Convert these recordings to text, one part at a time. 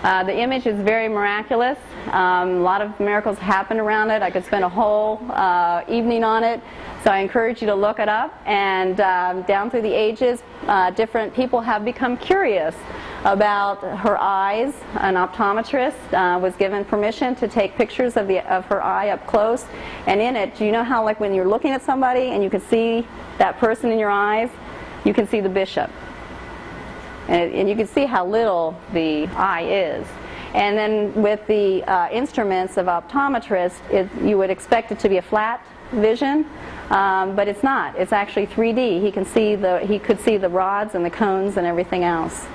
The image is very miraculous. A lot of miracles happen around it. I could spend a whole evening on it. So I encourage you to look it up. And down through the ages, different people have become curious about her eyes. An optometrist was given permission to take pictures of her eye up close. And in it, do you know how, like, when you're looking at somebody and you can see that person in your eyes, you can see the bishop. And you can see how little the eye is. And then with the instruments of optometrists, you would expect it to be a flat vision, but it's not. It's actually 3D. He could see the rods and the cones and everything else.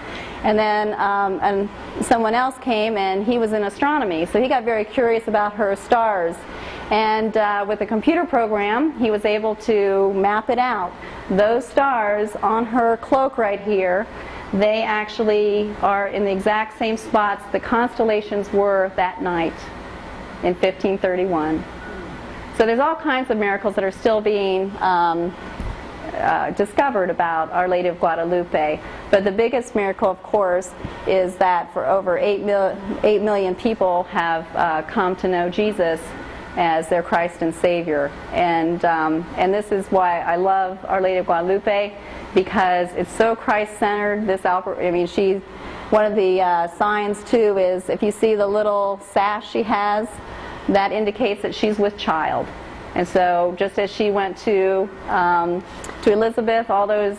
And then someone else came, and he was in astronomy, so he got very curious about her stars. And with a computer program, he was able to map it out. Those stars on her cloak right here, they actually are in the exact same spots the constellations were that night in 1531. So there's all kinds of miracles that are still being discovered about Our Lady of Guadalupe. But the biggest miracle, of course, is that for over 8 million people have come to know Jesus as their Christ and Savior. And this is why I love Our Lady of Guadalupe, because it's so Christ-centered. One of the signs too is, if you see the little sash she has, that indicates that she's with child. And so just as she went to Elizabeth all those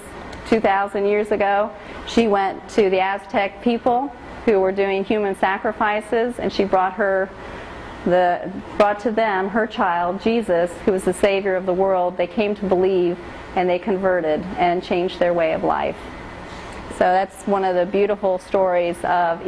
2,000 years ago, she went to the Aztec people who were doing human sacrifices, and she brought to them her child, Jesus, who was the Savior of the world. They came to believe, and they converted and changed their way of life. So that's one of the beautiful stories of